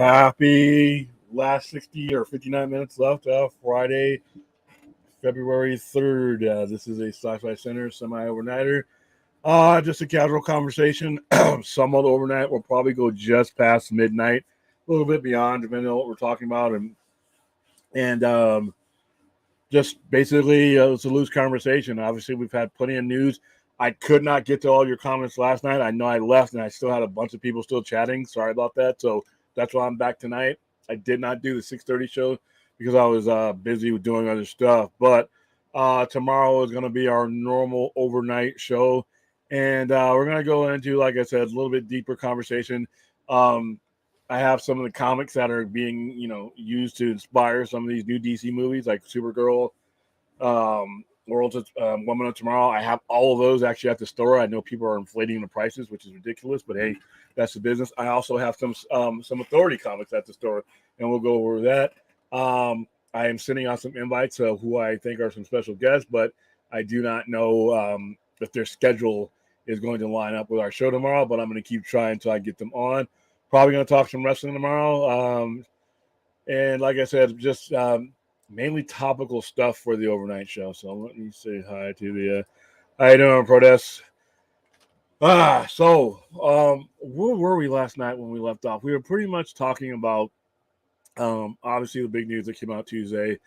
Happy last 60 or 59 minutes left of Friday, February 3rd. This is a Sci-Fi Center semi-overnighter. Just a casual conversation. Some of the overnight will probably go just past midnight, a little bit beyond, depending on what we're talking about. And just basically, it's a loose conversation. Obviously, we've had plenty of news. I could not get to all your comments last night. I know I left, and I still had a bunch of people still chatting. Sorry about that. So that's why I'm back tonight. I did not do the 6:30 show because I was busy with doing other stuff. But tomorrow is going to be our normal overnight show, and we're going to go into, like I said, a little bit deeper conversation. Um, I have some of the comics that are being, used to inspire some of these new DC movies, like Supergirl, World Woman of Tomorrow. I have all of those actually at the store. I know people are inflating the prices, which is ridiculous, but hey, that's the business. I also have some Authority comics at the store, and we'll go over that. I am sending out some invites of who I think are some special guests, but I do not know if their schedule is going to line up with our show tomorrow. But I'm going to keep trying until I get them on. Probably going to talk some wrestling tomorrow. And like I said, just mainly topical stuff for the overnight show. So let me say hi to the how you doing, Protests? Where were we last night when we left off? We were pretty much talking about obviously the big news that came out Tuesday.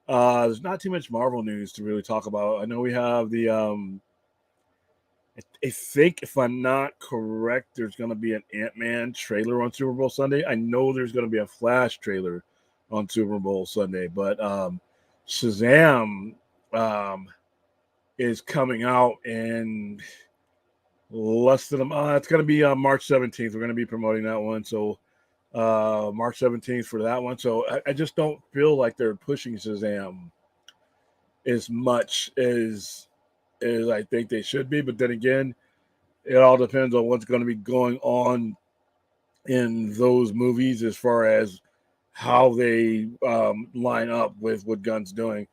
There's not too much Marvel news to really talk about. I know we have the I think if I'm not correct, there's going to be an Ant-Man trailer on Super Bowl Sunday. I know there's going to be a Flash trailer on Super Bowl Sunday, but Shazam is coming out in less than it's going to be March 17th. We're going to be promoting that one, so March 17th for that one. So I just don't feel like they're pushing Shazam as much as I think they should be. But then again, it all depends on what's going to be going on in those movies as far as how they line up with what Gunn's doing.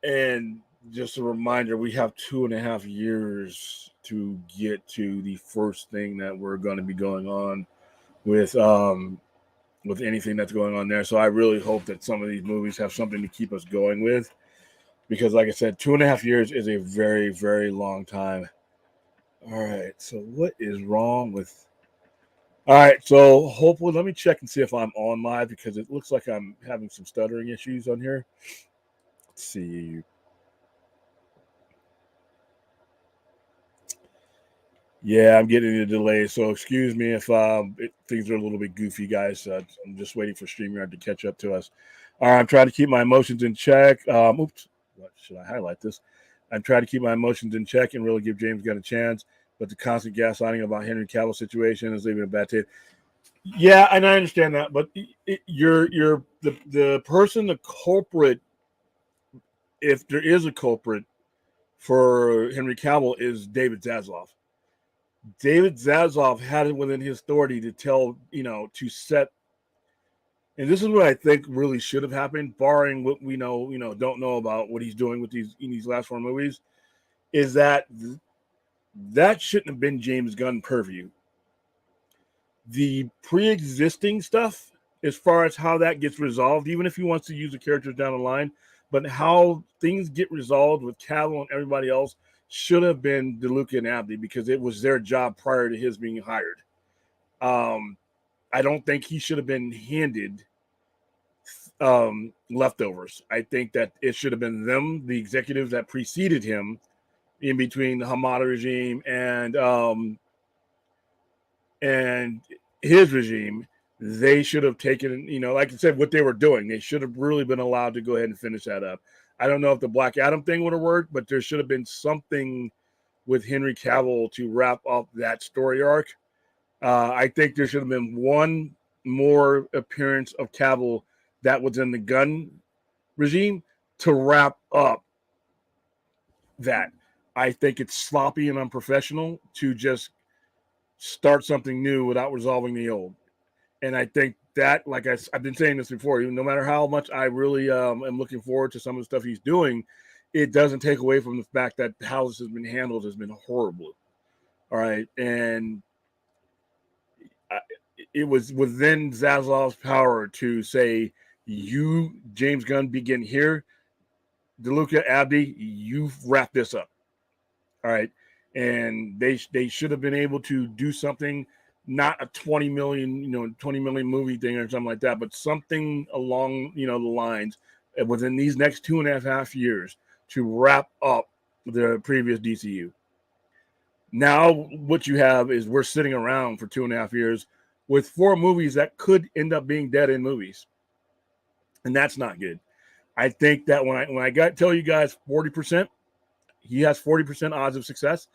And just a reminder, we have 2.5 years to get to the first thing that we're going to be going on with anything that's going on there. So I really hope that some of these movies have something to keep us going with, because like I said, 2.5 years is a very, very long time. All right, so what is wrong with... All right, so hopefully, let me check and see if I'm on live, because it looks like I'm having some stuttering issues on here. Let's see. Yeah, I'm getting a delay, so excuse me if things are a little bit goofy, guys. I'm just waiting for StreamYard to catch up to us. All right, I'm trying to keep my emotions in check. Oops, what should I highlight this? I'm trying to keep my emotions in check and really give James Gunn a chance. But the constant gaslighting about Henry Cavill situation is leaving a bad taste. Yeah, and I understand that, but you're the person, the culprit, if there is a culprit for Henry Cavill, is David Zaslav. David Zaslav had it within his authority to tell, to set, and this is what I think really should have happened, barring what we don't know about what he's doing with these last 4 movies, is that shouldn't have been James Gunn purview. The pre-existing stuff, as far as how that gets resolved, even if he wants to use the characters down the line, but how things get resolved with Cavill and everybody else should have been DeLuca and Abney, because it was their job prior to his being hired. I don't think he should have been handed leftovers. I think that it should have been them, the executives that preceded him, in between the Hamada regime and his regime. They should have taken, like I said, what they were doing. They should have really been allowed to go ahead and finish that up. I don't know if the Black Adam thing would have worked, but there should have been something with Henry Cavill to wrap up that story arc. I think there should have been one more appearance of Cavill that was in the Gunn regime to wrap up that. I think it's sloppy and unprofessional to just start something new without resolving the old. And I think that, like I've been saying this before, no matter how much I really am looking forward to some of the stuff he's doing, it doesn't take away from the fact that how this has been handled has been horrible. All right. And it was within Zaslav's power to say, you, James Gunn, begin here. DeLuca, Abdi, you've wrapped this up. All right. And they should have been able to do something, not a 20 million movie thing or something like that, but something along, the lines within these next 2.5 years to wrap up the previous DCU. Now, what you have is we're sitting around for 2.5 years with 4 movies that could end up being dead in movies. And that's not good. I think that when I tell you guys 40%, he has 40% odds of success.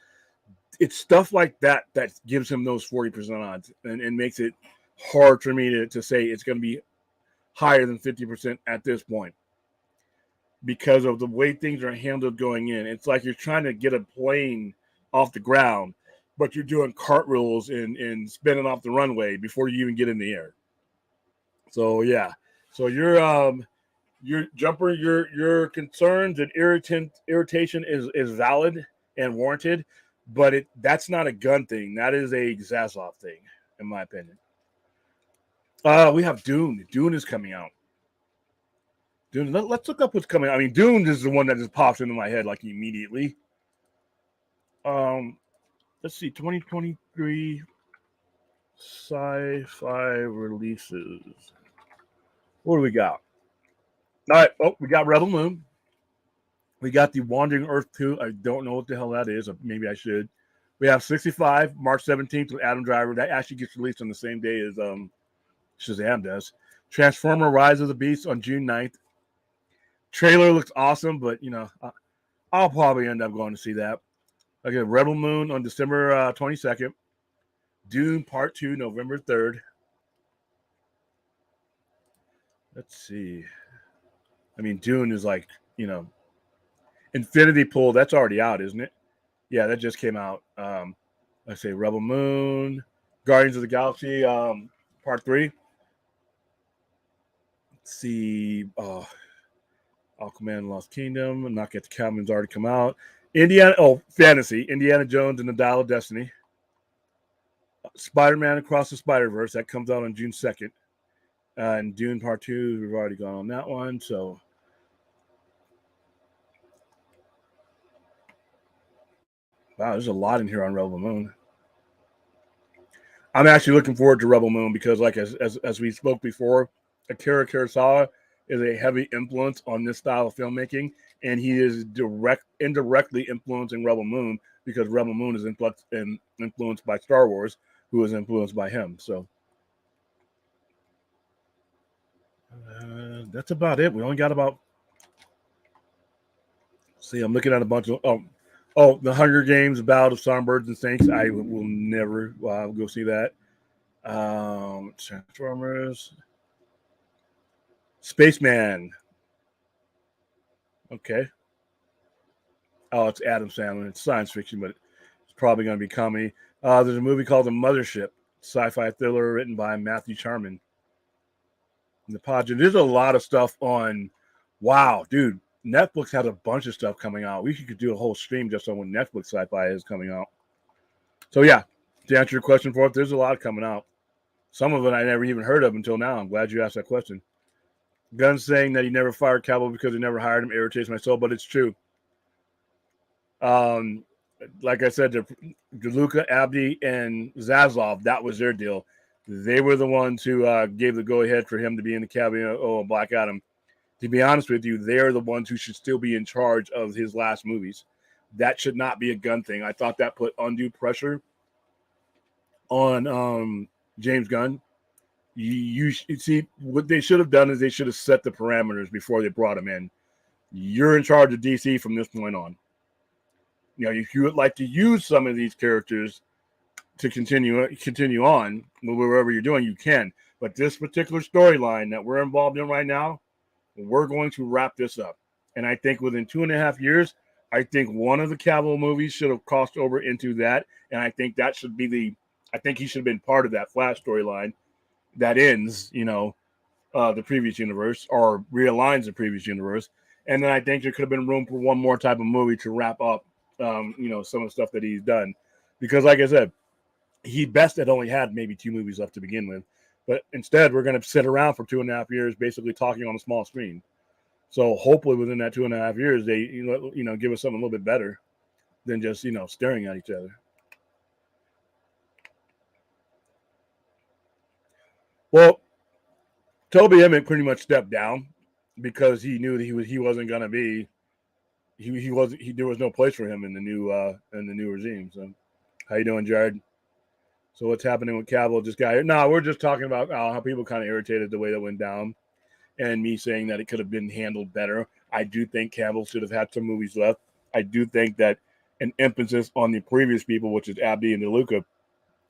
It's stuff like that gives him those 40% odds and makes it hard for me to say it's going to be higher than 50% at this point because of the way things are handled going in. It's like you're trying to get a plane off the ground, but you're doing cartwheels and spinning off the runway before you even get in the air. So yeah, so your Jumper, your concerns and irritation is valid and warranted, but that's not a Gunn thing. That is a Zaslav thing, in my opinion. We have Dune. Dune is coming out. Dune. Let's look up what's coming out. I mean, Dune is the one that just pops into my head like immediately. Let's see, 2023 sci-fi releases. What do we got? All right. Oh, we got Rebel Moon. We got The Wandering Earth 2. I don't know what the hell that is. Maybe I should. We have 65, March 17th with Adam Driver. That actually gets released on the same day as Shazam does. Transformer Rise of the Beast on June 9th. Trailer looks awesome, but, I'll probably end up going to see that. Okay, Rebel Moon on December 22nd. Dune Part 2, November 3rd. Let's see. I mean, Dune is like, Infinity Pool. That's already out, isn't it? Yeah, that just came out. Let's say Rebel Moon, Guardians of the Galaxy, Part 3. Let's see. Aquaman Lost Kingdom. Knock at the Cabin's already come out. Fantasy. Indiana Jones and the Dial of Destiny. Spider-Man Across the Spider-Verse. That comes out on June 2nd. And Dune Part 2, we've already gone on that one. So, wow, there's a lot in here on Rebel Moon. I'm actually looking forward to Rebel Moon because, like as we spoke before, Akira Kurosawa is a heavy influence on this style of filmmaking, and he is indirectly influencing Rebel Moon because Rebel Moon is influenced by Star Wars, who is influenced by him. So that's about it. We only got about. See, I'm looking at a bunch of The Hunger Games, Ballad of Songbirds and Snakes. I will never go see that. Transformers. Spaceman. Okay. Oh, it's Adam Sandler. It's science fiction, but it's probably going to be comedy. There's a movie called The Mothership, sci-fi thriller written by Matthew Charman. The Podge. There's a lot of stuff on. Wow, dude. Netflix has a bunch of stuff coming out. We could do a whole stream just on when Netflix sci-fi is coming out. So yeah, to answer your question, for it, there's a lot coming out. Some of it I never even heard of until now. I'm glad you asked that question. Gunn saying that he never fired Cavill because he never hired him irritates my soul, but it's true. Like I said, DeLuca, Abdi, and Zaslav, that was their deal. They were the ones who gave the go-ahead for him to be in the cabinet of Black Adam. To be honest with you, they're the ones who should still be in charge of his last movies. That should not be a Gunn thing. I thought that put undue pressure on James Gunn. You see, what they should have done is they should have set the parameters before they brought him in. You're in charge of DC from this point on. If you would like to use some of these characters to continue on wherever you're doing, you can. But this particular storyline that we're involved in right now, we're going to wrap this up. And I think within 2.5 years, I think one of the Cavill movies should have crossed over into that. And I think that should be I think he should have been part of that Flash storyline that ends, the previous universe or realigns the previous universe. And then I think there could have been room for one more type of movie to wrap up, some of the stuff that he's done. Because like I said, he best had only had maybe 2 movies left to begin with. But instead, we're going to sit around for 2.5 years, basically talking on a small screen. So hopefully, within that 2.5 years, they give us something a little bit better than just staring at each other. Well, Toby Emmett pretty much stepped down because he knew that he wasn't going to be. He wasn't. There was no place for him in the new regime. So, how you doing, Jared? So what's happening with Cavill? Just got here. No, we're just talking about how people kind of irritated the way that went down, and me saying that it could have been handled better. I do think Cavill should have had some movies left. I do think that an emphasis on the previous people, which is Abdi and DeLuca,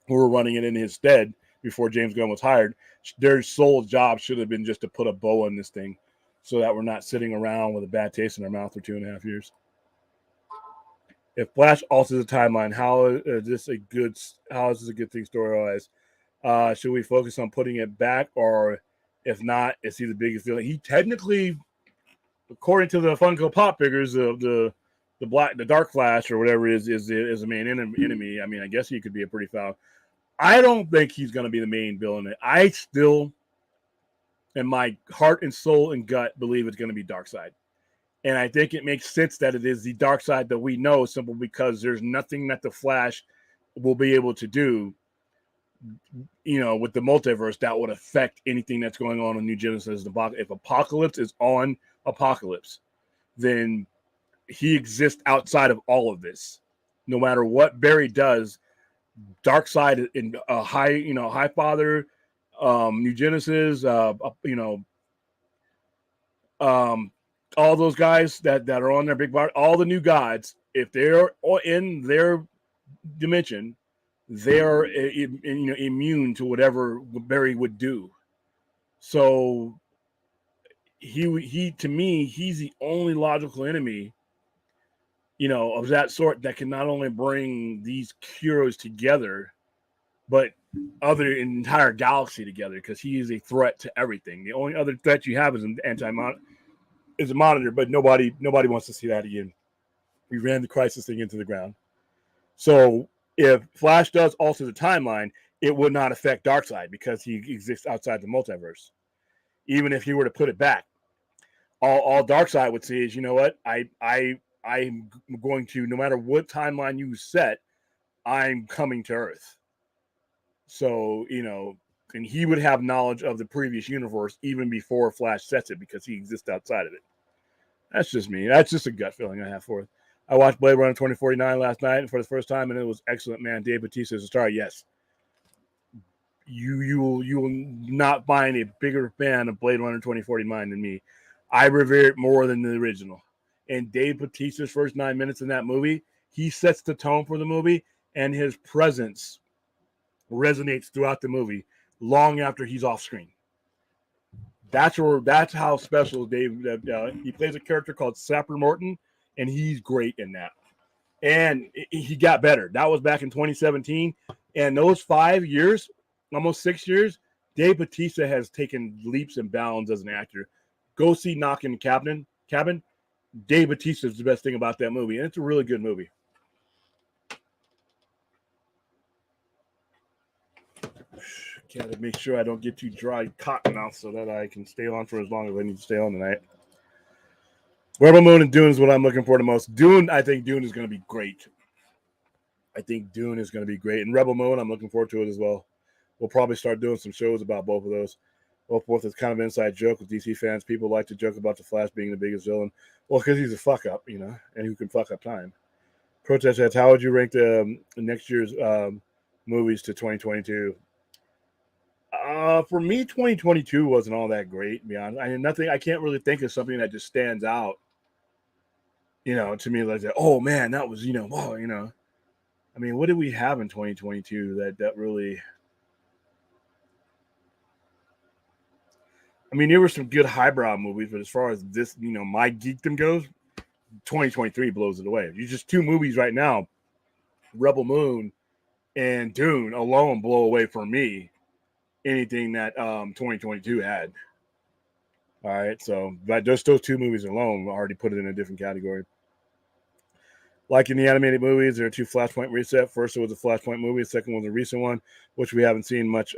who were running it in his stead before James Gunn was hired, their sole job should have been just to put a bow on this thing, so that we're not sitting around with a bad taste in our mouth for 2.5 years. If Flash alters the timeline, how is this a good thing story-wise? Should we focus on putting it back, or if not, is he the biggest villain? He technically, according to the Funko Pop figures, the Dark Flash or whatever is a main enemy. I mean, I guess he could be a pretty foul. I don't think he's going to be the main villain. I still, in my heart and soul and gut, believe it's going to be Darkseid. And I think it makes sense that it is the Darkseid that we know, simply because there's nothing that the Flash will be able to do, with the multiverse that would affect anything that's going on in New Genesis. If Apocalypse is on Apocalypse, then he exists outside of all of this. No matter what Barry does, Darkseid in High Father, New Genesis, all those guys that are on their big bar, all the new gods, if they're in their dimension, they're immune to whatever Barry would do. So he to me, he's the only logical enemy, of that sort that can not only bring these heroes together, but other entire galaxy together, because he is a threat to everything. The only other threat you have is an is a Monitor, but nobody wants to see that again. We ran the Crisis thing into the ground. So if Flash does alter the timeline, it would not affect Darkseid because he exists outside the multiverse. Even if he were to put it back, all Darkseid would say is, you know what, I'm going to, no matter what timeline you set, I'm coming to Earth. So, and he would have knowledge of the previous universe even before Flash sets it, because he exists outside of it. That's just me. That's just a gut feeling I have for it. I watched Blade Runner 2049 last night for the first time, and it was excellent, man. Dave Bautista is a star. Yes. You will not find a bigger fan of Blade Runner 2049 than me. I revere it more than the original. And Dave Bautista's first 9 minutes in that movie, he sets the tone for the movie, and his presence resonates throughout the movie long after he's off screen. That's how special Dave. He plays a character called Sapper Morton, and he's great in that. And he got better. That was back in 2017, and those 5 years, almost 6 years, Dave Bautista has taken leaps and bounds as an actor. Go see Knock in the Cabin. Dave Bautista is the best thing about that movie, and it's a really good movie. Gotta make sure I don't get too dry cotton mouth so that I can stay on for as long as I need to stay on tonight. Rebel Moon and Dune is what I'm looking for the most. I think Dune is going to be great. And Rebel Moon, I'm looking forward to it as well. We'll probably start doing some shows about both of those. Both is kind of an inside joke with DC fans. People like to joke about the Flash being the biggest villain. Well, because he's a fuck up, and who can fuck up time. Protest says, how would you rank the next year's movies to 2022? For me, 2022 wasn't all that great, to be honest. I can't really think of something that just stands out, to me, like that. Oh man, that was, whoa, I mean, what did we have in 2022 that really, I mean, there were some good highbrow movies, but as far as this, my geekdom goes, 2023 blows it away. You just two movies right now, Rebel Moon and Dune alone blow away for me anything that 2022 had. All right, so but just those two movies alone already put it in a different category. Like in the animated movies, there are two Flashpoint reset. First, it was a Flashpoint movie. The second was a recent one, which we haven't seen much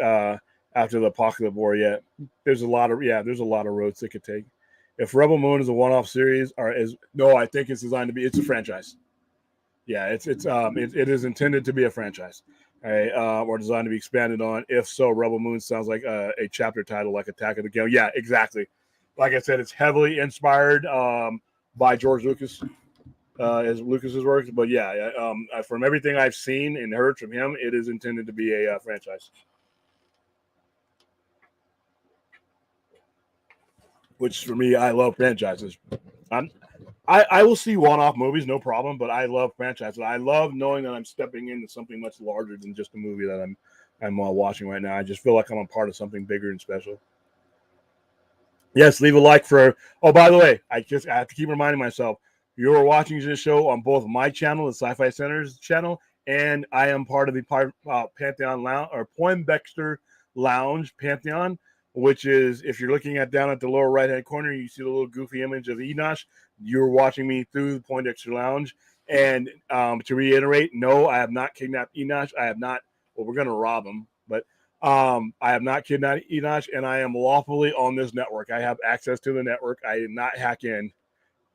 after the Apocalypse War yet. There's a lot of roads they could take. If Rebel Moon is a one-off series, or is no, I think it's designed to be. It's a franchise. Yeah, it is intended to be a franchise, right? Or designed to be expanded on. If so, Rebel Moon sounds like a chapter title, like Attack of the Killer. Yeah, exactly. Like I said, it's heavily inspired by George Lucas, as Lucas's works. But yeah, from everything I've seen and heard from him, it is intended to be a franchise. Which for me, I love franchises. I will see one-off movies, no problem, but I love franchises. I love knowing that I'm stepping into something much larger than just a movie that I'm watching right now. I just feel like I'm a part of something bigger and special. Yes, leave a like for. Oh, by the way, I have to keep reminding myself. You are watching this show on both my channel, the Sci-Fi Center's channel, and I am part of the Pantheon Lounge or Poindexter Lounge Pantheon, which is, if you're looking at down at the lower right hand corner, you see the little goofy image of Enosh. You're watching me through the Poindexter Lounge. And to reiterate, no, I have not kidnapped Enosh. I have not. Well, we're going to rob him, but I have not kidnapped Enosh, and I am lawfully on this network. I have access to the network. I did not hack in.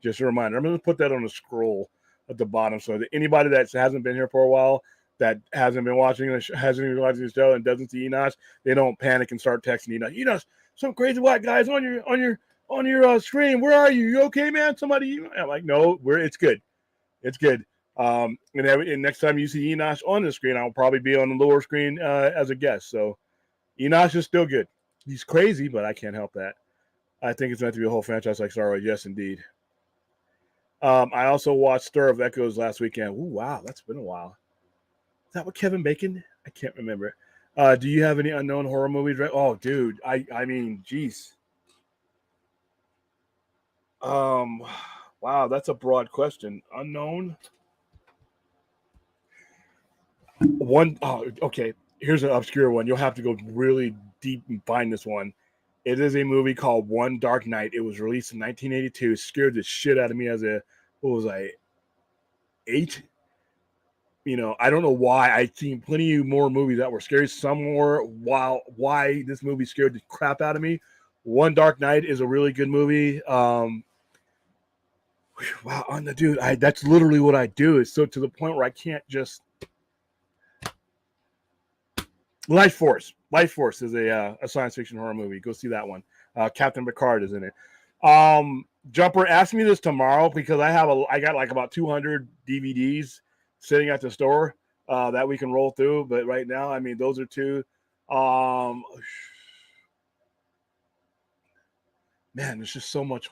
Just a reminder. I'm going to put that on the scroll at the bottom so that anybody that hasn't been here for a while, that hasn't been watching, hasn't been watching the show, and doesn't see Enosh, they don't panic and start texting Enosh. Enosh, some crazy white guys on your screen. Where are you? You okay, man? Somebody? I'm like, no, it's good. It's good. And next time you see Enosh on the screen, I'll probably be on the lower screen as a guest. So Enosh is still good. He's crazy, but I can't help that. I think it's meant to be a whole franchise like Star Wars. Yes, indeed. I also watched Stir of Echoes last weekend. Ooh, wow, that's been a while. Is that what Kevin Bacon? I can't remember. Do you have any unknown horror movies? Oh, dude, I mean, geez. Wow, that's a broad question. Unknown. One. Oh, okay. Here's an obscure one. You'll have to go really deep and find this one. It is a movie called One Dark Night. It was released in 1982. It scared the shit out of me as what was I, 8? I don't know why. I've seen plenty more movies that were scary. Some more. Why this movie scared the crap out of me. One Dark Night is a really good movie. Wow, dude, that's literally what I do. It's so to the point where I can't just. Life Force. Life Force is a science fiction horror movie. Go see that one. Captain Picard is in it. Jumper, ask me this tomorrow because I got like about 200 DVDs sitting at the store that we can roll through. But right now, I mean, those are two. Man, there's just so much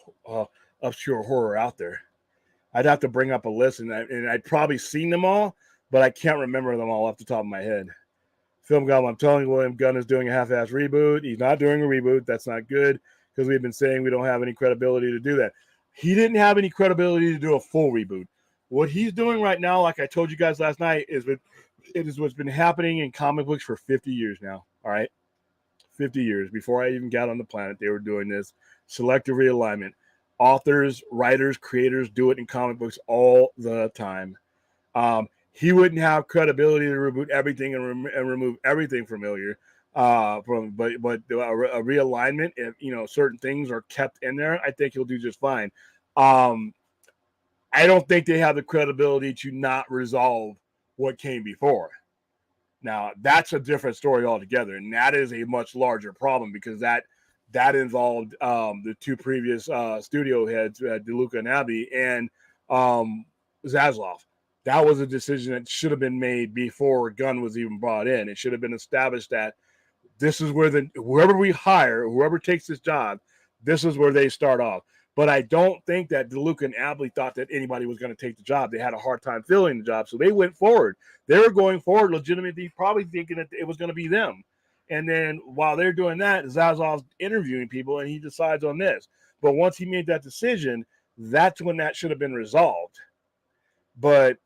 obscure horror out there. I'd have to bring up a list, and I'd probably seen them all, but I can't remember them all off the top of my head. Film Goblin, I'm telling you, William Gunn is doing a half-ass reboot. He's not doing a reboot. That's not good because we've been saying we don't have any credibility to do that. He didn't have any credibility to do a full reboot. What he's doing right now, like I told you guys last night, it is what's been happening in comic books for 50 years now. All right? 50 years. Before I even got on the planet, they were doing this selective realignment. Authors, writers, creators do it in comic books all the time. He wouldn't have credibility to reboot everything and remove everything familiar. But a realignment, if certain things are kept in there, I think he'll do just fine. I don't think they have the credibility to not resolve what came before. Now that's a different story altogether, and that is a much larger problem because that involved the two previous studio heads, DeLuca and Abbey, and Zaslav. That was a decision that should have been made before Gunn was even brought in. It should have been established that this is where whoever we hire, whoever takes this job, this is where they start off. But I don't think that DeLuca and Abley thought that anybody was going to take the job. They had a hard time filling the job, so they went forward. They were going forward legitimately, probably thinking that it was going to be them. And then while they're doing that, Zazov's interviewing people, and he decides on this. But once he made that decision, that's when that should have been resolved. But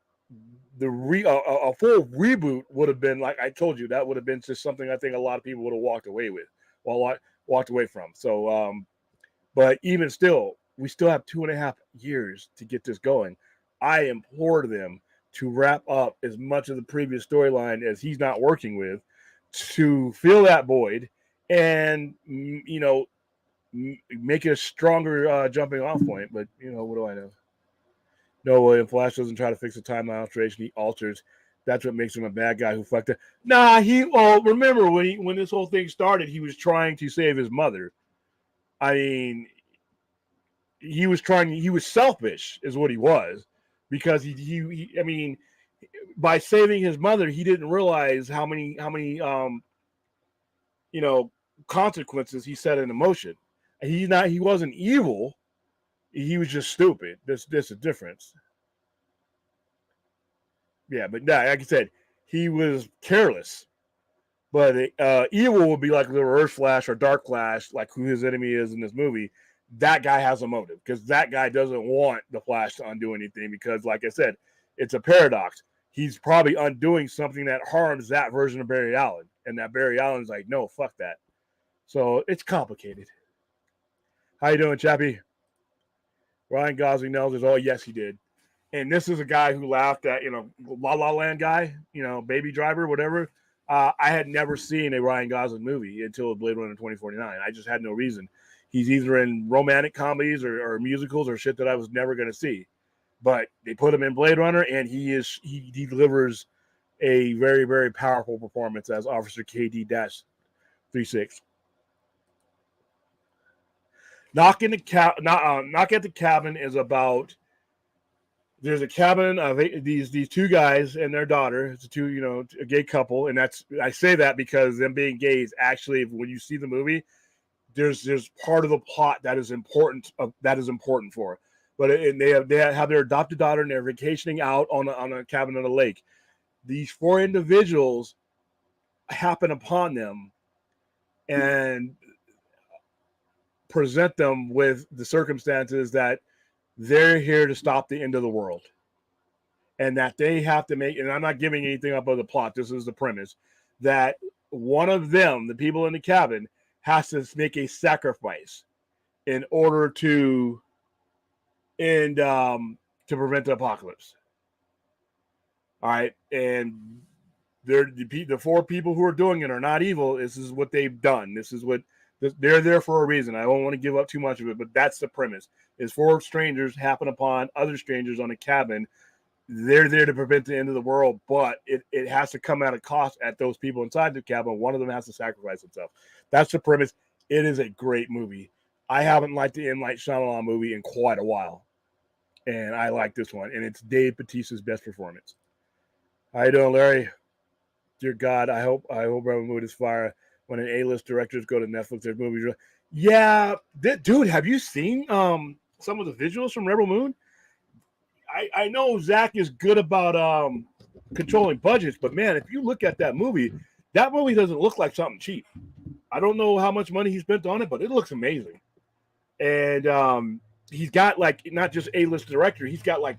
a full reboot would have been, like I told you, that would have been just something I think a lot of people would have walked away from. So, but even still, we still have 2.5 years to get this going. I implore them to wrap up as much of the previous storyline as he's not working with to fill that void and make it a stronger jumping off point. But what do I know? No, William Flash doesn't try to fix a timeline alteration. He alters. That's what makes him a bad guy who fucked up. Nah, remember when this whole thing started, he was trying to save his mother. I mean, he was selfish, is what he was, because I mean, by saving his mother, he didn't realize how many consequences he set in motion. He wasn't evil. He was just stupid. There's a difference. Yeah, but like I said, he was careless. But evil would be like the Reverse Flash or Dark Flash, like who his enemy is in this movie. That guy has a motive because that guy doesn't want the Flash to undo anything because, like I said, it's a paradox. He's probably undoing something that harms that version of Barry Allen. And that Barry Allen's like, no, fuck that. So it's complicated. How you doing, Chappie? Ryan Gosling knows this. Oh, yes, he did. And this is a guy who laughed at, La La Land guy, Baby Driver, whatever. I had never seen a Ryan Gosling movie until Blade Runner 2049. I just had no reason. He's either in romantic comedies or musicals or shit that I was never going to see. But they put him in Blade Runner, and he delivers a very, very powerful performance as Officer KD-36. Knock at the Cabin is about. There's a cabin of these two guys and their daughter. It's a gay couple, and I say that because them being gay is actually, when you see the movie, there's part of the plot that is important. For, but they have their adopted daughter, and they're vacationing out on a cabin on a lake. These four individuals happen upon them and present them with the circumstances that they're here to stop the end of the world, and that they have to make, and I'm not giving anything up of the plot, this is the premise, that one of them, the people in the cabin, has to make a sacrifice in order to end, to prevent the apocalypse. All right. And the four people who are doing it are not evil. This is what they've done. They're there for a reason. I don't want to give up too much of it, but that's the premise. Is four strangers happen upon other strangers on a cabin. They're there to prevent the end of the world, but it has to come at a cost at those people inside the cabin. One of them has to sacrifice himself. That's the premise. It is a great movie. I haven't liked the M. Night Shyamalan movie in quite a while, and I like this one, and it's Dave Bautista's best performance. How you doing, Larry? Dear God, I hope Rebel Moon is fire. When an A-list directors go to Netflix, their movies. Yeah, dude, have you seen some of the visuals from Rebel Moon? I know Zach is good about controlling budgets, but man, if you look at that movie doesn't look like something cheap. I don't know how much money he spent on it, but it looks amazing. And he's got like not just A-list director, he's got like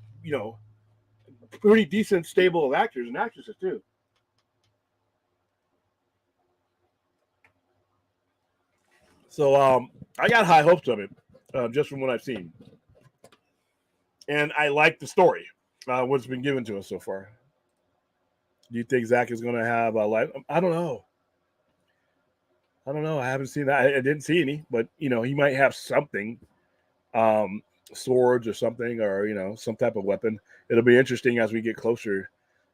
pretty decent stable of actors and actresses too. So I got high hopes of it, just from what I've seen. And I like the story, what's been given to us so far. Do you think Zach is going to have a life? I don't know. I haven't seen that. I didn't see any, but, he might have something, swords or something, or, some type of weapon. It'll be interesting as we get closer.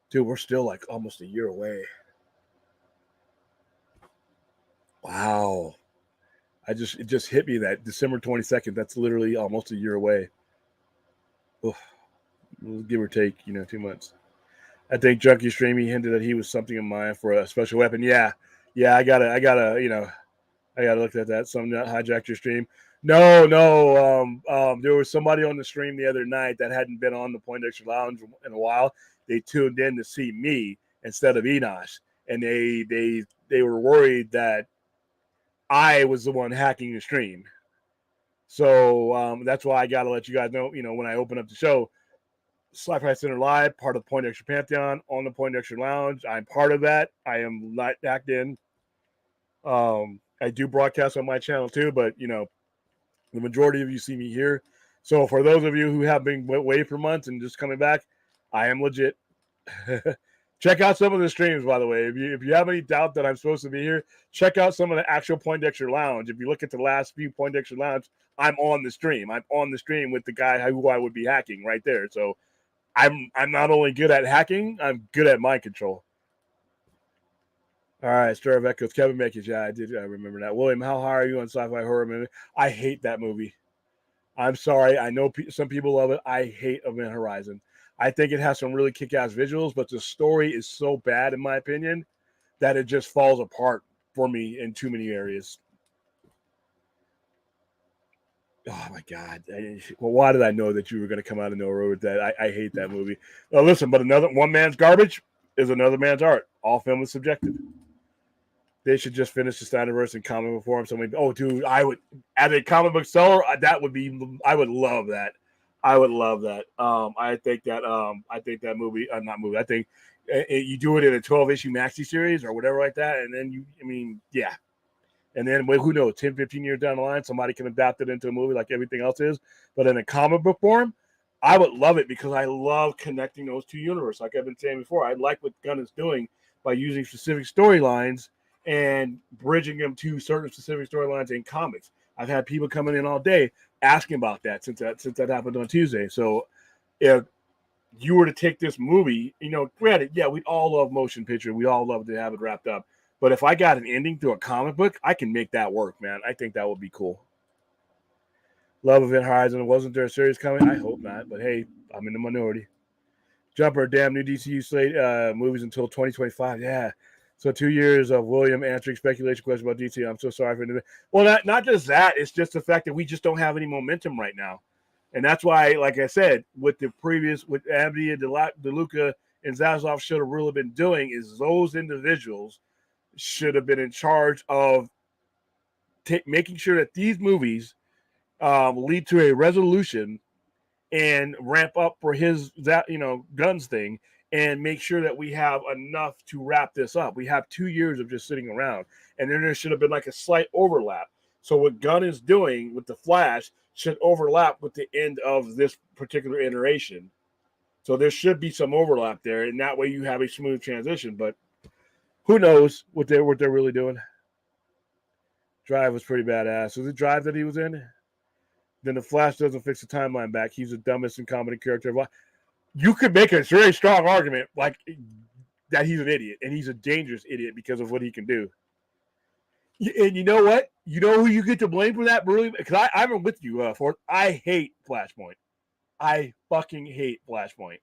Dude, we're still like almost a year away. Wow. It just hit me that December 22nd, that's literally almost a year away. Oof. Give or take, 2 months. I think Junkie Streamy hinted that he was something in mind for a special weapon. Yeah, I gotta look at that. Some hijacked your stream. No. There was somebody on the stream the other night that hadn't been on the Poindexter Lounge in a while. They tuned in to see me instead of Enosh, and they were worried that I was the one hacking the stream. So that's why I got to let you guys know, when I open up the show, Sci-Fi Center Live, part of the Poindexter Pantheon on the Poindexter Lounge. I'm part of that. I am not hacked in. I do broadcast on my channel too, but, the majority of you see me here. So for those of you who have been away for months and just coming back, I am legit. Check out some of the streams, by the way. If you have any doubt that I'm supposed to be here, check out some of the actual Poindexter Lounge. If you look at the last few Poindexter Lounge, I'm on the stream. I'm on the stream with the guy who I would be hacking right there. So I'm not only good at hacking, I'm good at mind control. All right, Stir of Echoes, Kevin Makers. Yeah, I remember that. William, how high are you on sci-fi horror movie? I hate that movie. I'm sorry. I know some people love it. I hate Event Horizon. I think it has some really kick-ass visuals, but the story is so bad, in my opinion, that it just falls apart for me in too many areas. Oh, my God. Well, why did I know that you were going to come out of nowhere with that? I hate that movie. Now, listen, but one man's garbage is another man's art. All film is subjective. They should just finish the Snyderverse in comic book form. Dude, I would, as a comic book seller, I would love that. I would love that. I think that movie, not movie. I think you do it in a 12-issue maxi series or whatever like that, and then yeah. And then who knows, 10, 15 years down the line, somebody can adapt it into a movie like everything else is. But in a comic book form, I would love it because I love connecting those two universes. Like I've been saying before, I like what Gunn is doing by using specific storylines and bridging them to certain specific storylines in comics. I've had people coming in all day asking about that since that happened on Tuesday. So if you were to take this movie, granted, yeah, we'd all love motion picture. We all love to have it wrapped up. But if I got an ending through a comic book, I can make that work, man. I think that would be cool. Love Event Horizon. Wasn't there a series coming? I hope not. But hey, I'm in the minority. Jumper, damn new DCU slate movies until 2025. Yeah. So 2 years of William answering speculation questions about DC. I'm so sorry for it. Well, not just that. It's just the fact that we just don't have any momentum right now. And that's why, like I said, with Abdi and DeLuca and Zaslav should have really been doing is those individuals should have been in charge of making sure that these movies lead to a resolution and ramp up for Gunn's thing and make sure that we have enough to wrap this up. We have 2 years of just sitting around, and then there should have been like a slight overlap. So what Gunn is doing with the Flash should overlap with the end of this particular iteration. So there should be some overlap there, and that way you have a smooth transition. But who knows what they're really doing? Drive was pretty badass. Was it Drive that he was in? Then the Flash doesn't fix the timeline back. He's the dumbest and comedy character. You could make a very strong argument like that he's an idiot, and he's a dangerous idiot because of what he can do. And you know what? You know who you get to blame for that, really? Because I'm with you, Ford. I hate Flashpoint. I fucking hate Flashpoint.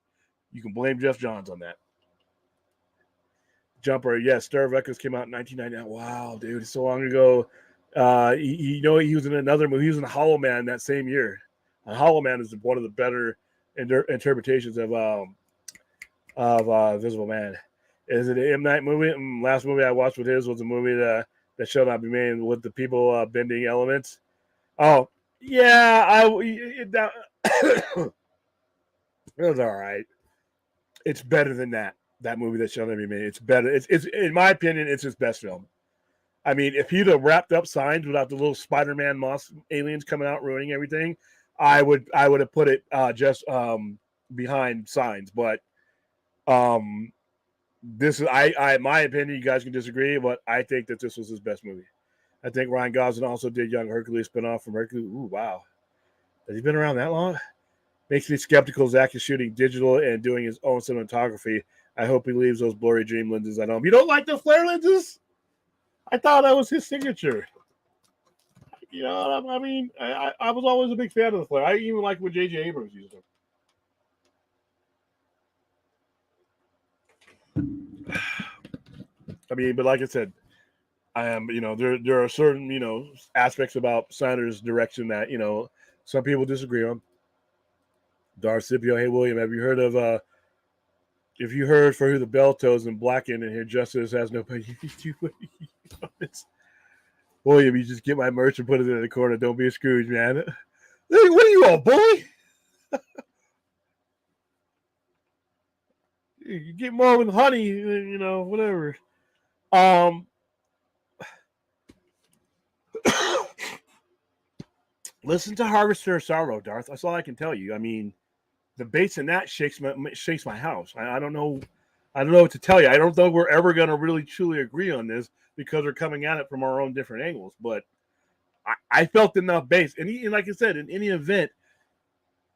You can blame Jeff Johns on that. Jumper, yes. Stir of Echoes came out in 1999. Wow, dude, so long ago. He was in another movie. He was in Hollow Man that same year. Hollow Man is one of the better interpretations of Invisible Man. Is it an M. Night movie? Last movie I watched with his was a movie that shall not be made with the people bending elements. Oh, yeah. It was all right. It's better than that movie that shall not be made. It's better. It's in my opinion, it's his best film. I mean, if he'd have wrapped up Signs without the little Spider-Man moss aliens coming out ruining everything, I would have put it just behind Signs. But this is I in my opinion, you guys can disagree, but I think that this was his best movie. I think Ryan Gosling also did Young Hercules spinoff from Hercules. Ooh, wow. Has he been around that long? Makes me skeptical Zach is shooting digital and doing his own cinematography. I hope he leaves those blurry dream lenses at home. You don't like the flare lenses? I thought that was his signature. You know, I mean, I was always a big fan of the flare. I even like when J.J. Abrams used them. I mean, but like I said, I am, there are certain, aspects about Snyder's direction that, some people disagree on. Darcipio, hey, William, have you heard of, if you heard For Who the Bell Tolls and Blackened and here Justice has no pay, William, you just get my merch and put it in the corner. Don't be a Scrooge, man. Hey, what are you all, bully? You get more with honey, whatever. Listen to Harvester of Sorrow, Darth. That's all I can tell you. I mean, the bass in that shakes my house. I don't know. I don't know what to tell you. I don't think we're ever going to really truly agree on this because we're coming at it from our own different angles. But I felt enough base, and like I said, in any event,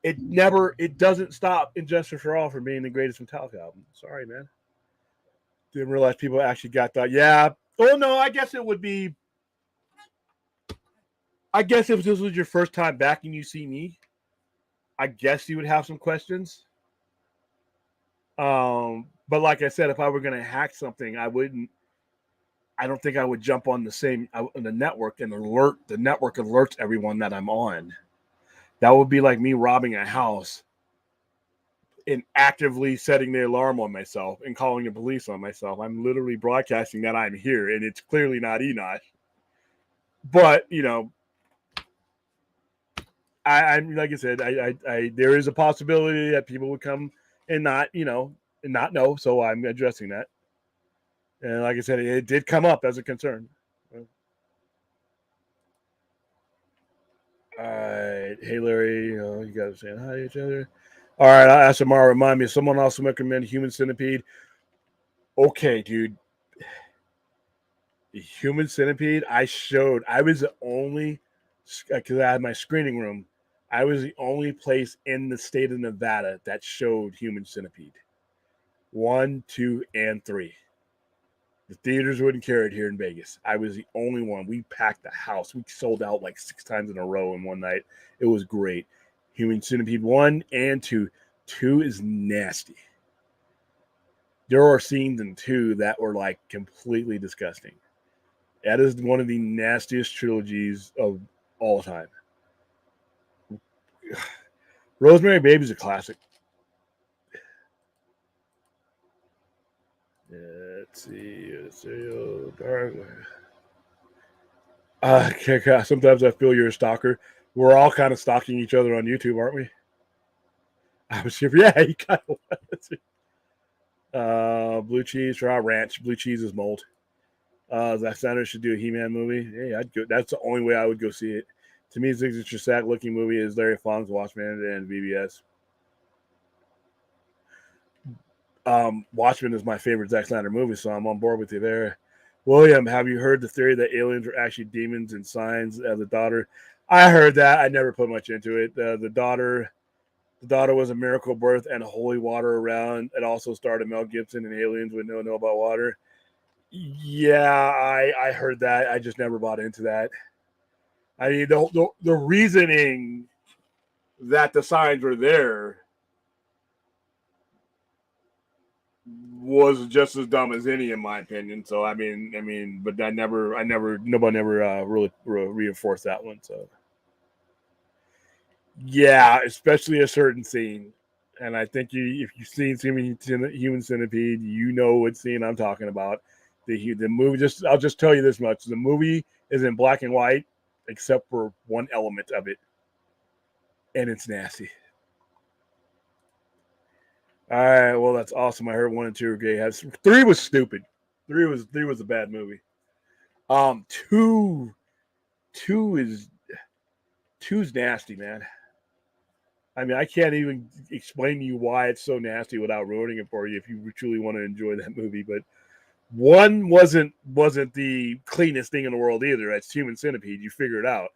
it doesn't stop Injustice for All from being the greatest Metallica album. Sorry, man. Didn't realize people actually got that. Yeah. Oh no, I guess it would be. I guess if this was your first time back and you see me, I guess you would have some questions. But like I said, if I were going to hack something, I wouldn't. I don't think I would jump on the same on the network and alert the network alerts everyone that I'm on. That would be like me robbing a house and actively setting the alarm on myself and calling the police on myself. I'm literally broadcasting that I'm here, and it's clearly not Enoch. But I'm like I said, I there is a possibility that people would come and not know. So I'm addressing that. And like I said, it did come up as a concern. All right. Hey, Larry. You guys saying hi to each other. All right. Asamara, remind me. Someone also recommended Human Centipede. Okay, dude. Human Centipede. I was the only, because I had my screening room. I was the only place in the state of Nevada that showed Human Centipede. 1, 2, and 3. The theaters wouldn't carry it here in Vegas. I was the only one. We packed the house. We sold out like 6 times in a row in one night. It was great. Human Centipede 1 and 2. 2 is nasty. There are scenes in 2 that were like completely disgusting. That is one of the nastiest trilogies of all time. Rosemary Baby's a classic. Let's see. Sometimes I feel you're a stalker. We're all kind of stalking each other on YouTube, aren't we? I was here. Yeah, he kind of was. Blue cheese for our ranch. Blue cheese is mold. Zack Snyder should do a He-Man movie. Hey, I'd go. That's the only way I would go see it. To me, signature sack-looking movie is Larry Fong's Watchmen and VBS. Watchmen is my favorite Zack Snyder movie, so I'm on board with you there. William, have you heard the theory that aliens are actually demons and signs as a daughter? I heard that. I never put much into it. The daughter was a miracle birth and holy water around. It also started Mel Gibson and aliens would know about water. Yeah, I heard that. I just never bought into that. I mean, the reasoning that the signs were there was just as dumb as any, in my opinion. So I mean, but nobody never really reinforced that one. So yeah, especially a certain scene, and I think if you've seen Human Centipede, you know what scene I'm talking about. The movie. I'll just tell you this much: the movie is in black and white, except for one element of it, and it's nasty. All right, well that's awesome. I heard 1 and 2 are great. 3 was stupid. 3 was a bad movie. 2 is two's nasty, man. I mean, I can't even explain to you why it's so nasty without ruining it for you if you truly want to enjoy that movie. But 1 wasn't the cleanest thing in the world either. That's Human Centipede. You figure it out.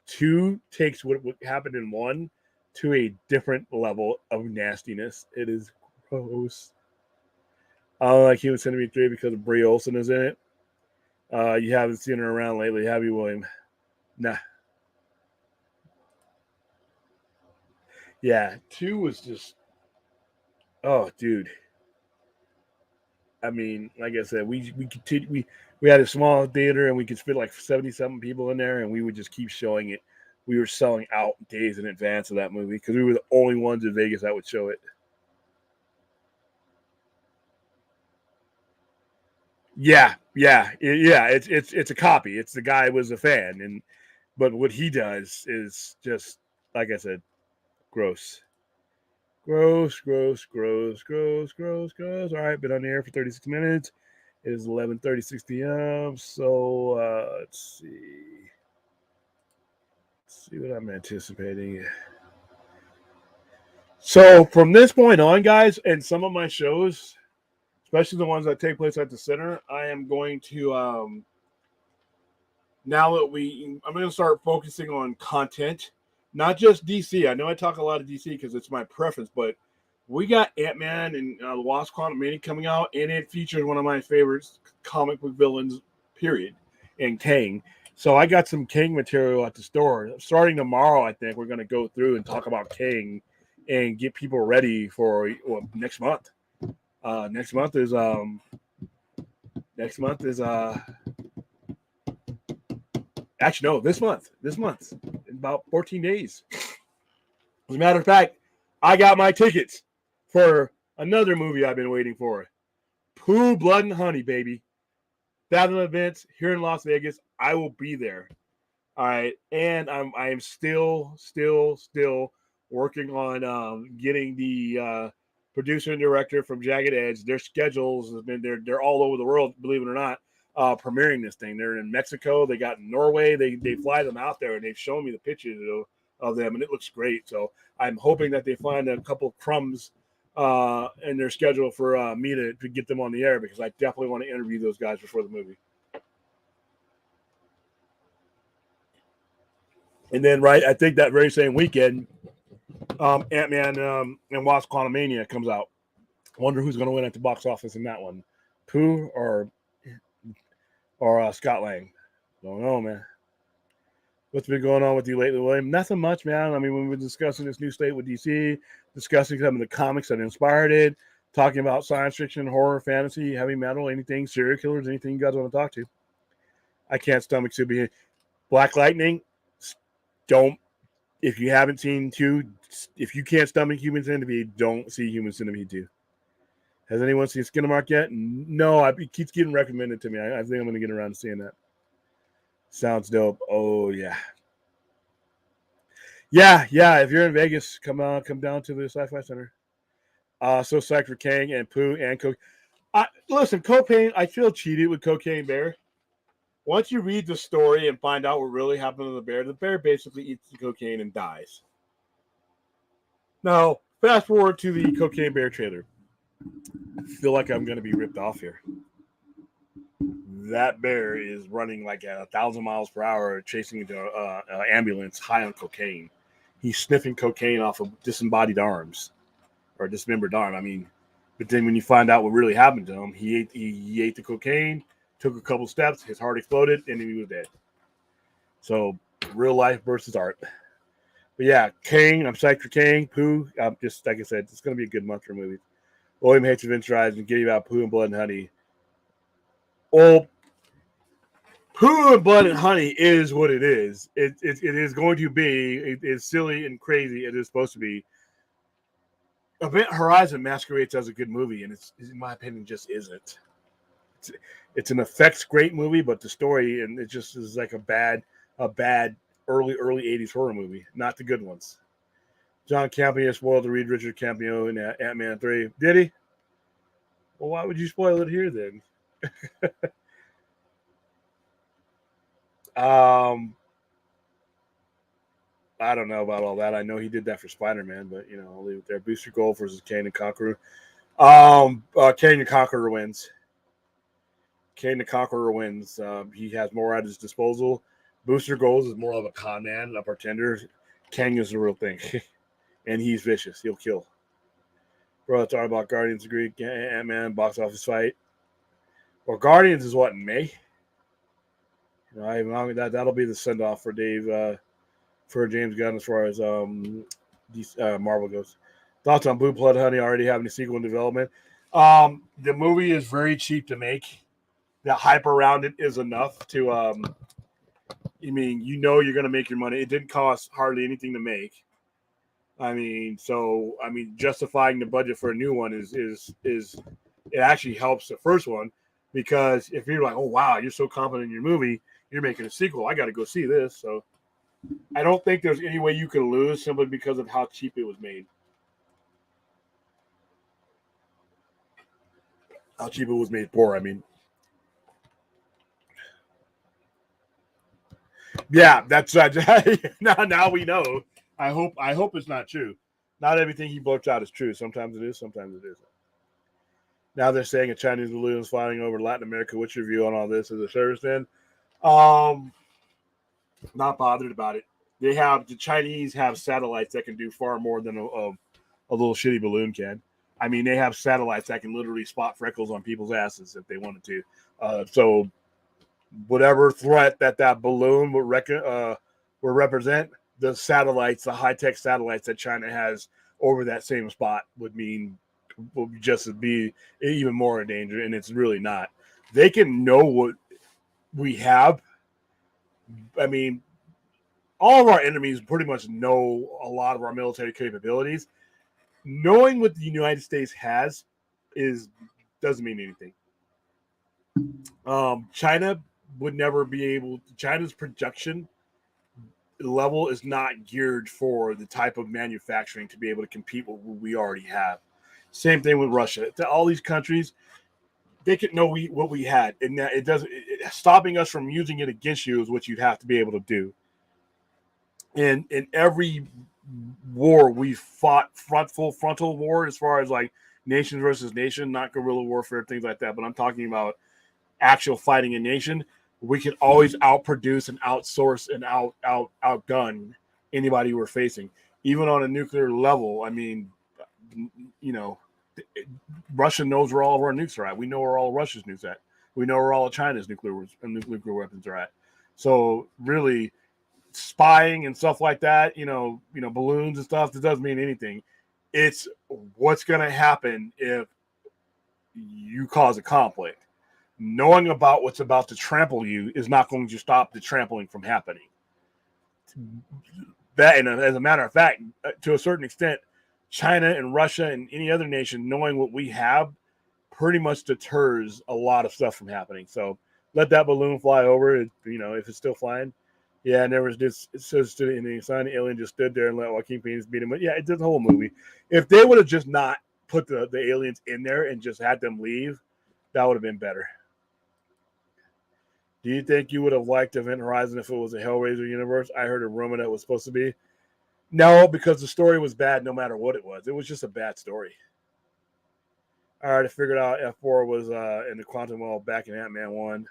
2 takes what happened in 1 to a different level of nastiness. It is gross. I don't like Human Centipede 3 because Brie Olson is in it. You haven't seen her around lately, have you, William? Nah. Yeah, 2 was just, oh, dude. I mean, like I said, we had a small theater and we could fit like 70-something people in there, and we would just keep showing it. We were selling out days in advance of that movie because we were the only ones in Vegas that would show it. Yeah. It's a copy. It's the guy who was a fan, but what he does is just, like I said, gross. Gross. All right, been on the air for 36 minutes. It is 11:36 p.m. So let's see. Let's see what I'm anticipating. So from this point on, guys, and some of my shows, especially the ones that take place at the center. I am going to now that I'm going to start focusing on content, not just DC. I know I talk a lot of DC because it's my preference, but we got Ant-Man and the Wasp: Quantumania coming out, and it features one of my favorite comic book villains, period, and Kang. So I got some Kang material at the store. Starting tomorrow, I think we're going to go through and talk about Kang and get people ready for next month. Next month is actually no, this month. This month, in about 14 days. As a matter of fact, I got my tickets for another movie I've been waiting for. Pooh, Blood and Honey, baby. Fathom Events here in Las Vegas. I will be there. All right, and I am still working on getting the producer and director from Jagged Edge. Their schedules have been they're all over the world, believe it or not, premiering this thing. They're in Mexico. They got in Norway. They fly them out there, and they've shown me the pictures of them, and it looks great. So I'm hoping that they find a couple crumbs in their schedule for me to get them on the air, because I definitely want to interview those guys before the movie. And then, right, I think that very same weekend, Ant-Man and Wasp: Quantumania comes out. Wonder who's going to win at the box office in that one, Pooh or Scott Lang. Don't know, man. What's been going on with you lately, William? Nothing much, man. I mean, we've been discussing this new slate with DC, discussing some of the comics that inspired it, talking about science fiction, horror, fantasy, heavy metal, anything, serial killers, anything you guys want to talk to. I can't stomach superhero. Black Lightning, if you haven't seen 2, if you can't stomach Human Centipede, don't see Human Centipede 2. Has anyone seen Skinamark yet? No, it keeps getting recommended to me. I think I'm going to get around to seeing that. Sounds dope. Oh, yeah. Yeah. If you're in Vegas, come down to the Sci-Fi Center. So psyched for Kang and Pooh and Cocaine. Listen, Cocaine, I feel cheated with Cocaine Bear. Once you read the story and find out what really happened to the bear basically eats the cocaine and dies. Now, fast forward to the Cocaine Bear trailer. I feel like I'm going to be ripped off here. That bear is running like at 1,000 miles per hour, chasing into an ambulance high on cocaine. He's sniffing cocaine off of disembodied arms or dismembered arm. I mean, but then when you find out what really happened to him, he ate the cocaine, took a couple steps, his heart exploded, and he was dead. So, real life versus art. But yeah, Kang, I'm psyched for Kang. Pooh, just like I said, it's going to be a good month for movies. William hates Adventure Eyes and Giddy about Pooh and Blood and Honey. Well, Pooh and Blood and Honey is what it is. It is going to be. It is silly and crazy. It is supposed to be. Event Horizon masquerades as a good movie, and it's in my opinion just isn't. It's an effects great movie, but the story and it just is like a bad early 80s horror movie, not the good ones. John Campea spoiled the Reed Richards cameo in Ant-Man 3. Did he? Well, why would you spoil it here then? I don't know about all that. I know he did that for Spider-Man, but I'll leave it there. Booster Gold versus Kang the Conqueror. Kang the Conqueror wins. Kang the Conqueror wins. He has more at his disposal. Booster Gold is more of a con man, a pretender. Kang is the real thing. And he's vicious. He'll kill. Bro, it's all about Guardians of Greek, Ant-Man, box office fight. Well, Guardians is what, in May? That'll be the send-off for Dave, for James Gunn as far as Marvel goes. Thoughts on Blue Blood Honey already having a sequel in development? The movie is very cheap to make. The hype around it is enough to, you're going to make your money. It didn't cost hardly anything to make. Justifying the budget for a new one is it actually helps the first one, because if you're like, oh wow, you're so confident in your movie, you're making a sequel, I got to go see this. So I don't think there's any way you could lose simply because of how cheap it was made. How cheap it was made for, Yeah, that's now we know. I hope it's not true. Not everything he blurts out is true. Sometimes it is, sometimes it isn't. Now they're saying a Chinese balloon is flying over Latin America. What's your view on all this as a serviceman? Um, Not bothered about it. The Chinese have satellites that can do far more than a little shitty balloon can. I mean, they have satellites that can literally spot freckles on people's asses if they wanted to. So whatever threat that balloon would represent, the satellites, the high tech satellites that China has over that same spot would just be even more in danger, and it's really not. They can know what we have. I mean, all of our enemies pretty much know a lot of our military capabilities. Knowing what the United States has is doesn't mean anything. China would never be able. China's production level is not geared for the type of manufacturing to be able to compete with what we already have. Same thing with Russia. To all these countries, they could know what we had, and that it doesn't. Stopping us from using it against you is what you'd have to be able to do. And in every war we fought frontal war as far as like nation versus nation, not guerrilla warfare, things like that. But I'm talking about actual fighting a nation. We can always outproduce and outsource and outgun anybody we're facing, even on a nuclear level. I mean, you know, Russia knows where all of our nukes are at. We know where all of Russia's nukes are at. We know where all of China's nuclear weapons are at. So really, spying and stuff like that, balloons and stuff, that doesn't mean anything. It's what's going to happen if you cause a conflict. Knowing about what's about to trample you is not going to stop the trampling from happening. That, and as a matter of fact, to a certain extent, China and Russia and any other nation knowing what we have pretty much deters a lot of stuff from happening. So let that balloon fly over. If it's still flying. Yeah, never just stood in the sun. The alien just stood there and let Joaquin Phoenix beat him. Yeah, it did the whole movie. If they would have just not put the aliens in there and just had them leave, that would have been better. Do you think you would have liked Event Horizon if it was a Hellraiser universe? I heard a rumor that was supposed to be. No, because the story was bad no matter what it was. It was just a bad story. All right, I figured out F4 was in the quantum world back in Ant-Man 1.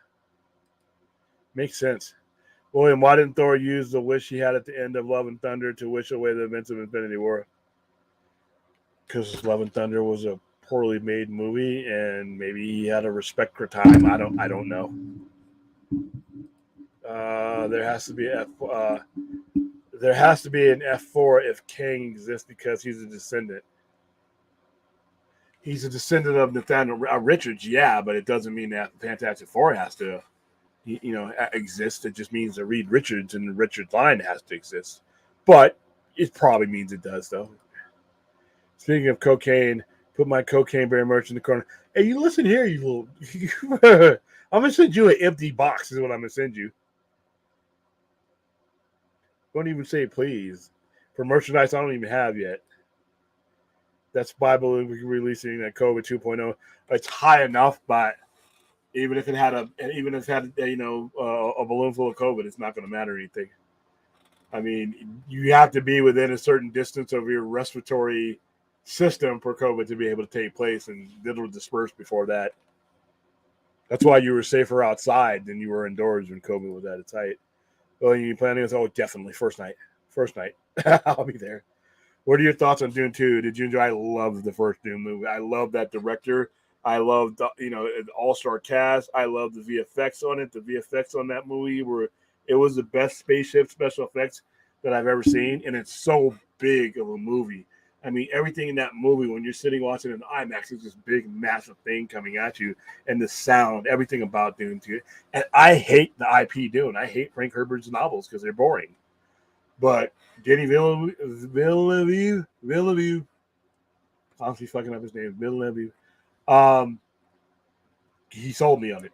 Makes sense. William, why didn't Thor use the wish he had at the end of Love and Thunder to wish away the events of Infinity War? Because Love and Thunder was a poorly made movie, and maybe he had a respect for time. I don't know. There has to be an F4 if Kang exists because he's a descendant. He's a descendant of Nathaniel Richards, yeah, but it doesn't mean that Fantastic Four has to exist. It just means that Reed Richards and the Richards line has to exist. But it probably means it does, though. Speaking of cocaine, put my cocaine bear merch in the corner. Hey, you listen here, you little. I'm gonna send you an empty box. Is what I'm gonna send you. Don't even say please. For merchandise I don't even have yet. That's Bible releasing that COVID 2.0. It's high enough, but even if it had a balloon full of COVID, it's not going to matter anything. I mean, you have to be within a certain distance of your respiratory system for COVID to be able to take place, and it'll disperse before that. That's why you were safer outside than you were indoors when COVID was at its height. Well, you planning on? Oh, definitely first night. I'll be there. What are your thoughts on Dune 2? Did you enjoy? I love the first Dune movie. I love that director. I love the an all-star cast. I love the VFX on it. The VFX on that movie it was the best spaceship special effects that I've ever seen, and it's so big of a movie. I mean, everything in that movie when you're sitting watching in IMAX is this big, massive thing coming at you, and the sound, everything about Dune 2. And I hate the IP Dune. I hate Frank Herbert's novels because they're boring. But Denis Villeneuve, honestly fucking up his name, Villeneuve. He sold me on it.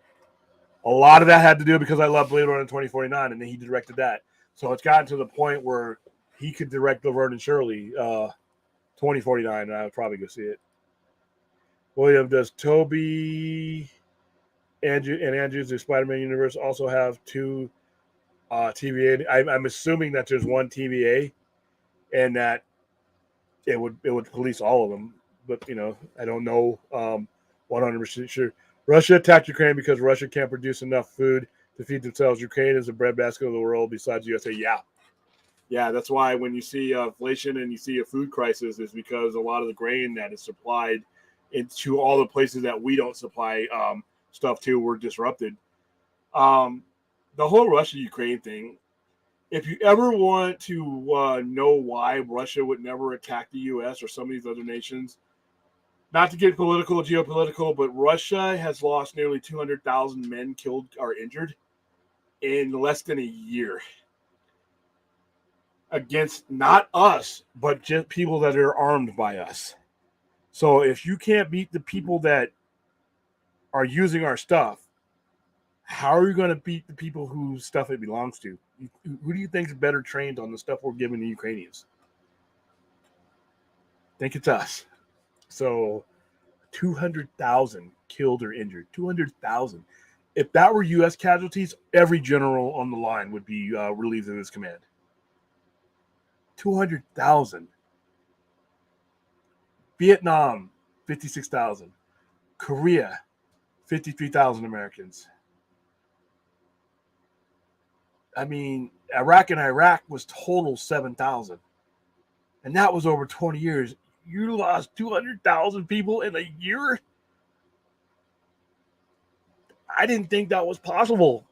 A lot of that had to do because I love Blade Runner 2049, and then he directed that. So it's gotten to the point where he could direct Laverne and Shirley 2049, and I would probably go see it. William, does Toby Andrews, the Spider-Man universe, also have two TVA? I'm assuming that there's one TVA, and that it would police all of them. But I don't know. 100% sure. Russia attacked Ukraine because Russia can't produce enough food to feed themselves. Ukraine is the breadbasket of the world besides USA. Yeah. Yeah, that's why when you see inflation and you see a food crisis is because a lot of the grain that is supplied into all the places that we don't supply stuff to were disrupted. Um, the whole Russia-Ukraine thing, if you ever want to know why Russia would never attack the U.S. or some of these other nations, not to get political or geopolitical, but Russia has lost nearly 200,000 men killed or injured in less than a year against not us, but just people that are armed by us. So if you can't beat the people that are using our stuff, how are you going to beat the people whose stuff it belongs to? Who do you think is better trained on the stuff we're giving the Ukrainians? I think it's us. So 200,000 killed or injured. 200,000. If that were U.S. casualties, every general on the line would be relieved of his command. 200,000. Vietnam, 56,000. Korea, 53,000 Americans. I mean, Iraq was total 7,000. And that was over 20 years. You lost 200,000 people in a year? I didn't think that was possible.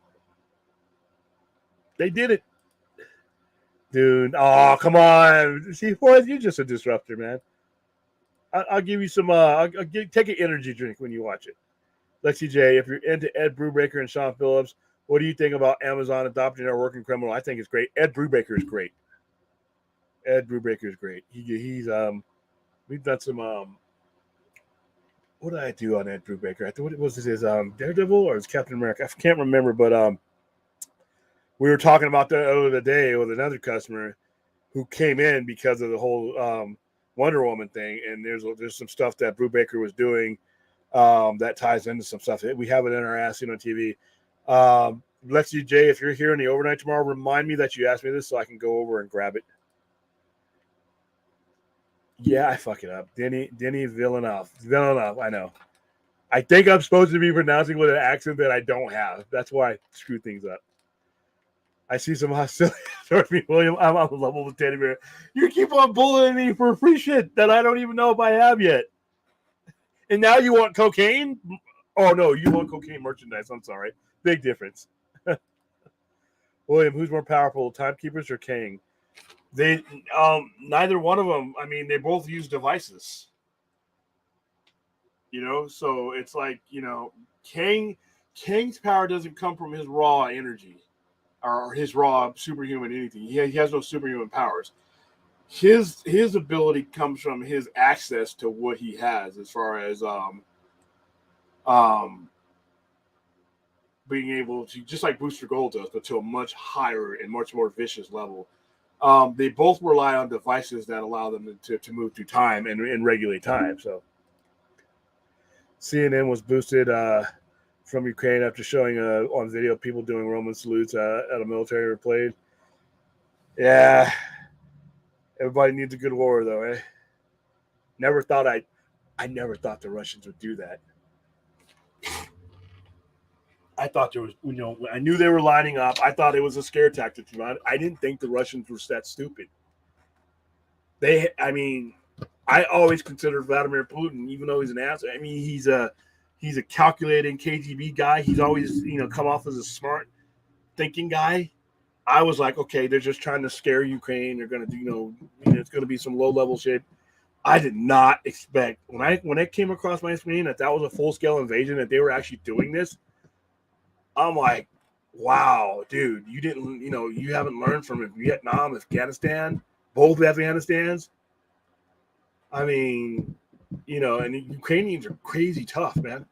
They did it. Dude, oh, come on. See, Forrest, you're just a disruptor, man. I'll give you some, take an energy drink when you watch it. Lexi J, if you're into Ed Brubaker and Sean Phillips, what do you think about Amazon adopting our working criminal? I think it's great. Ed Brubaker is great. He's we've done some what did I do on Ed Brubaker? I thought what was his Daredevil or his Captain America? I can't remember, but we were talking about the other day with another customer who came in because of the whole Wonder Woman thing, and there's some stuff that Brubaker was doing that ties into some stuff. We have it in our Ask on TV. Lexi J, if you're here in the overnight tomorrow, remind me that you asked me this so I can go over and grab it. Yeah, I fuck it up. Denny Villeneuve. I know. I think I'm supposed to be pronouncing with an accent that I don't have. That's why I screw things up. I see some hostility towards me, William. I'm on the level with Teddy Bear. You keep on bullying me for free shit that I don't even know if I have yet. And now you want cocaine? Oh, no, you want cocaine merchandise. I'm sorry. Big difference. William, who's more powerful, Timekeepers or Kang? They neither one of them. I mean, they both use devices. You know, so it's like, you know, Kang's power doesn't come from his raw energy or his raw superhuman anything. He has no superhuman powers. His ability comes from his access to what he has as far as being able to, just like Booster Gold does, but to a much higher and much more vicious level. They both rely on devices that allow them to move through time and regulate time. So CNN was boosted from Ukraine after showing on video people doing Roman salutes at a military parade. Yeah. Everybody needs a good war, though, eh? I never thought the Russians would do that. I thought there was, you know, I knew they were lining up. I thought it was a scare tactic. I didn't think the Russians were that stupid. I always considered Vladimir Putin, even though he's an ass. I mean, he's a calculating KGB guy. He's always, you know, come off as a smart thinking guy. I was like, okay, they're just trying to scare Ukraine. They're going to do, you know, it's going to be some low level shit. I did not expect when it came across my screen that was a full scale invasion, that they were actually doing this. I'm like, wow, dude, you didn't, you know, you haven't learned from Vietnam, Afghanistan, both Afghanistans. I mean, you know, and the Ukrainians are crazy tough, man.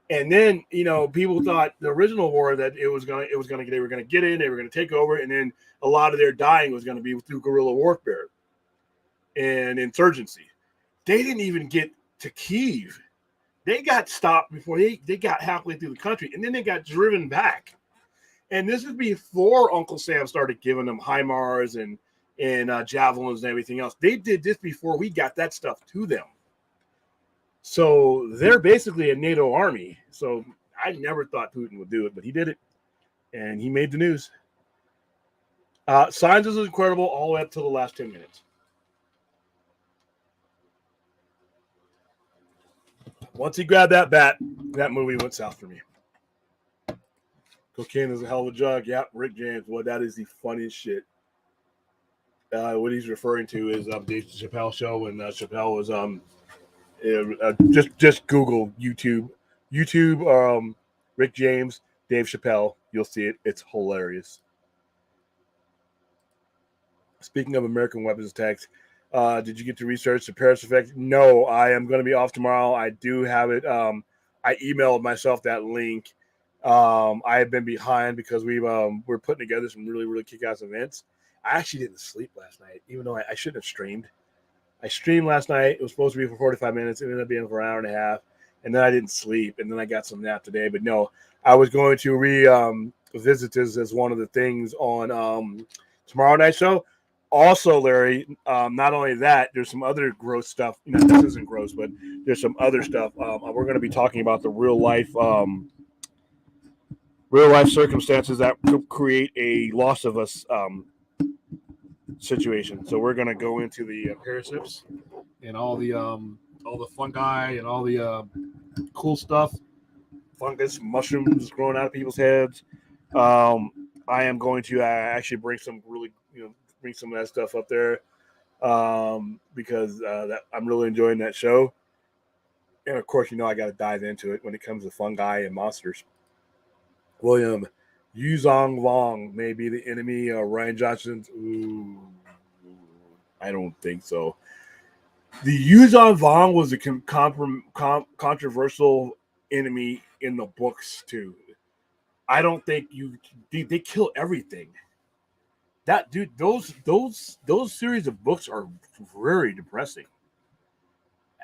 And then, you know, people thought the original war that they were going to get in, they were going to take over, and then a lot of their dying was going to be through guerrilla warfare and insurgency. They didn't even get to Kyiv. They got stopped before they got halfway through the country, and then they got driven back. And this is before Uncle Sam started giving them HIMARS and javelins and everything else. They did this before we got that stuff to them. So they're basically a NATO army. So I never thought Putin would do it, but he did it, and he made the news. Signs was incredible all the way up till the last 10 minutes. Once he grabbed that bat, that movie went south for me. Cocaine is a hell of a drug. Yeah, Rick James. Well, that is the funniest shit. What he's referring to is Dave Chappelle show, and Chappelle was just Google YouTube Rick James, Dave Chappelle. You'll see it. It's hilarious. Speaking of American weapons attacks, did you get to research the Paris effect? No, I am going to be off tomorrow. I do have it. I emailed myself that link. I have been behind because we're putting together some really, really kick-ass events. I actually didn't sleep last night, even though I shouldn't have streamed. I streamed last night. It was supposed to be for 45 minutes. It ended up being for an hour and a half. And then I didn't sleep. And then I got some nap today. But no, I was going to revisit this as one of the things on tomorrow night's show. Also, Larry, not only that, there's some other gross stuff. You know, this isn't gross, but there's some other stuff. We're going to be talking about the real life circumstances that could create a loss of us situation. So we're going to go into the parasites and all the fungi and all the cool stuff, fungus, mushrooms growing out of people's heads. I am going to actually bring some bring some of that stuff up there because I'm really enjoying that show. And of course, I got to dive into it when it comes to fungi and monsters. William Yuzong Wong may be the enemy. Ryan Johnson's. Ooh, I don't think so. The Yuzong Wong was a controversial enemy in the books too. I don't think they kill everything. That dude, those series of books are very depressing.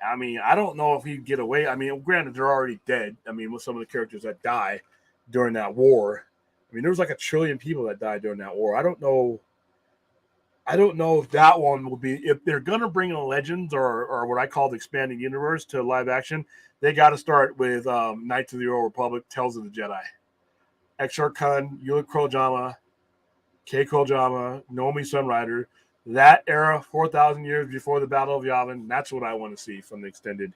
I mean, I don't know if he'd get away. I mean, granted, they're already dead. I mean, with some of the characters that die during that war. I mean, there was like 1 trillion people that died during that war. I don't know if that one will be, if they're going to bring in Legends or what I call the expanding universe to live action, they got to start with Knights of the Old Republic, Tales of the Jedi. Exar Kun, Ewan Krojama, Kei Kojama, Naomi Sunrider, that era, 4,000 years before the Battle of Yavin, that's what I want to see from the extended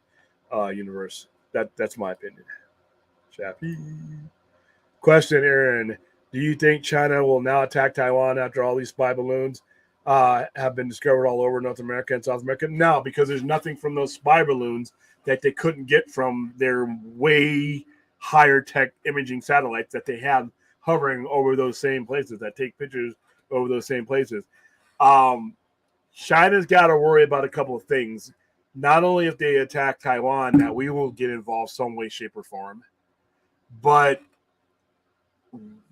universe. That's my opinion. Chappie. Question, Aaron. Do you think China will now attack Taiwan after all these spy balloons have been discovered all over North America and South America? No, because there's nothing from those spy balloons that they couldn't get from their way higher tech imaging satellites that they have hovering over those same places, that take pictures over those same places. China's got to worry about a couple of things. Not only if they attack Taiwan, that we will get involved some way, shape, or form, but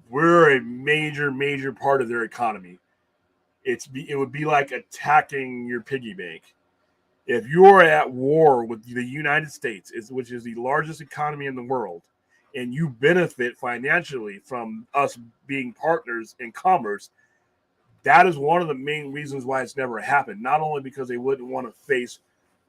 we're a major part of their economy. It would be like attacking your piggy bank. If you're at war with the United States, which is the largest economy in the world, and you benefit financially from us being partners in commerce, that is one of the main reasons why it's never happened. Not only because they wouldn't want to face,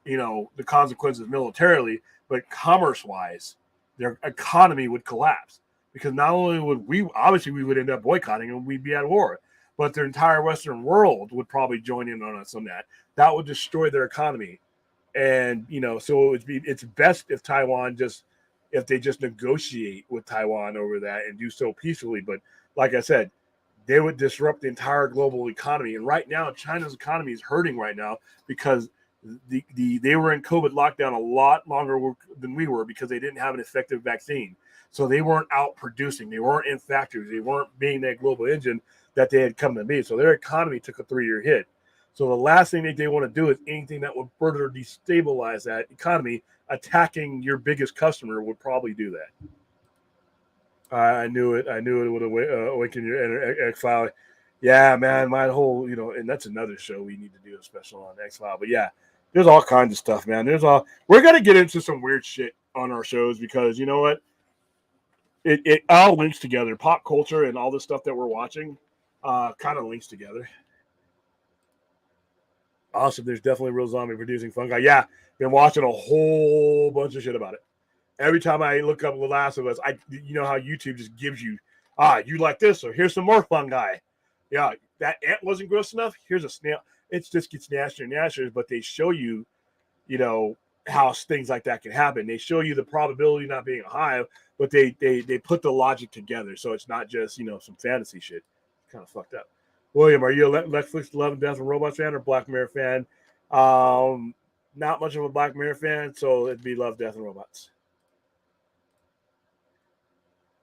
the consequences militarily, but commerce-wise, their economy would collapse. Because not only would we would end up boycotting and we'd be at war, but their entire Western world would probably join in on us on that. That would destroy their economy. And, so it's best if they just negotiate with Taiwan over that and do so peacefully. But like I said, they would disrupt the entire global economy. And right now, China's economy is hurting right now because they were in COVID lockdown a lot longer than we were because they didn't have an effective vaccine. So they weren't out producing. They weren't in factories. They weren't being that global engine that they had come to be. So their economy took a 3-year hit. So the last thing that they want to do is anything that would further destabilize that economy. Attacking your biggest customer would probably do that. I knew it. I knew it would awaken your X-File. Yeah, man, my whole, and that's another show we need to do a special on X-File. But yeah, there's all kinds of stuff, man. We're going to get into some weird shit on our shows because you know what? It all links together. Pop culture and all the stuff that we're watching kind of links together. Awesome. There's definitely real zombie producing fungi. Yeah, been watching a whole bunch of shit about it. Every time I look up The Last of Us, you know how YouTube just gives you, you like this, or here's some more fungi. Yeah, that ant wasn't gross enough. Here's a snail. It just gets nastier and nastier, but they show you, you know, how things like that can happen. They show you the probability not being a hive, but they put the logic together, so it's not just some fantasy shit. It's kind of fucked up. William, are you a Netflix Love and Death and Robots fan or Black Mirror fan? Not much of a Black Mirror fan, so it'd be Love, Death, and Robots.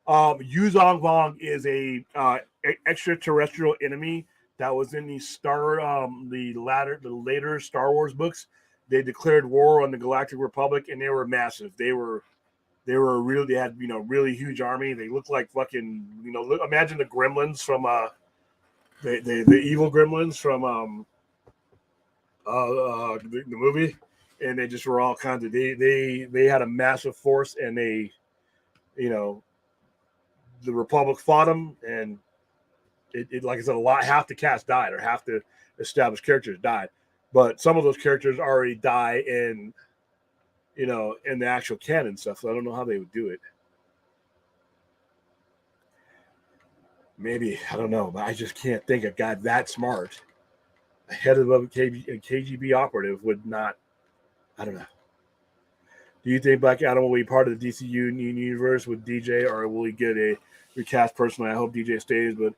Yu Zhong is a extraterrestrial enemy that was in the later Star Wars books. They declared war on the Galactic Republic, and they were massive. They had really huge army. They looked like fucking imagine the gremlins from the evil gremlins from the movie, and they just were all kinds of they had a massive force, and they the Republic fought them, and it like I said, half the cast died, or half the established characters died, but some of those characters already die in the actual canon stuff. So I don't know how they would do it. Maybe, I don't know, but I just can't think a guy that smart, a head of a KGB operative, would not. I don't know. Do you think Black Adam will be part of the DC universe with DJ, or will he get a recast personally? I hope DJ stays, but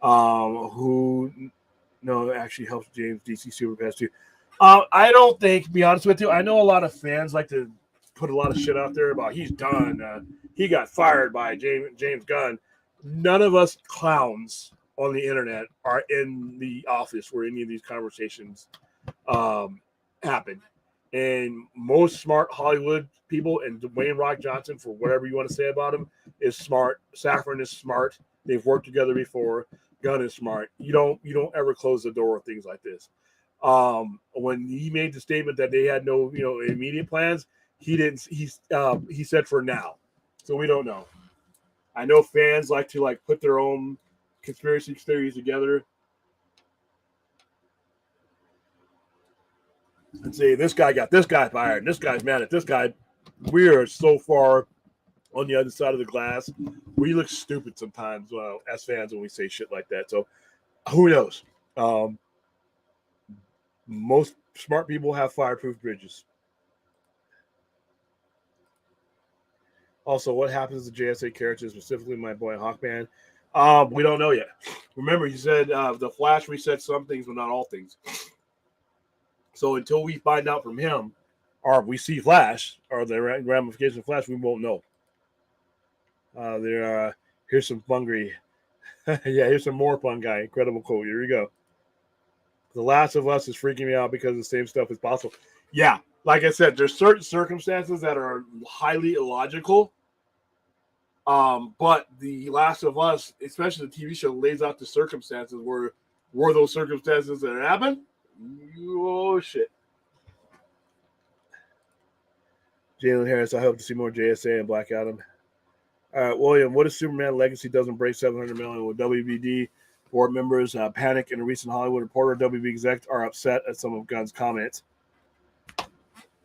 who actually helps James DC Super Pass too. I don't think, to be honest with you, I know a lot of fans like to put a lot of shit out there about he's done. He got fired by James Gunn. None of us clowns on the internet are in the office where any of these conversations happen. And most smart Hollywood people, and Dwayne Rock Johnson, for whatever you want to say about him, is smart. Safran is smart. They've worked together before. Gunn is smart. You don't ever close the door with things like this. When he made the statement that they had no immediate plans, he didn't. He said for now, so we don't know. I know fans like to put their own conspiracy theories together and say this guy got this guy fired, and this guy's mad at this guy. We are so far on the other side of the glass. We look stupid sometimes as fans when we say shit like that. So who knows? Most smart people have fireproof bridges. Also, what happens to JSA characters, specifically my boy Hawkman? We don't know yet. Remember, you said the Flash reset some things, but not all things. So until we find out from him, or we see Flash, or the ramifications of Flash, we won't know. Here's some fungi. Yeah, here's some more fungi. Incredible quote. Here we go. The Last of Us is freaking me out because the same stuff is possible. Yeah, like I said, there's certain circumstances that are highly illogical. But The Last of Us, especially the TV show, lays out the circumstances were those circumstances that happened. Oh shit. Jalen Harris, I hope to see more JSA and Black Adam. William, what if Superman Legacy doesn't break 700 million? Will WBD board members panic? In a recent Hollywood Reporter, WB execs are upset at some of Gunn's comments.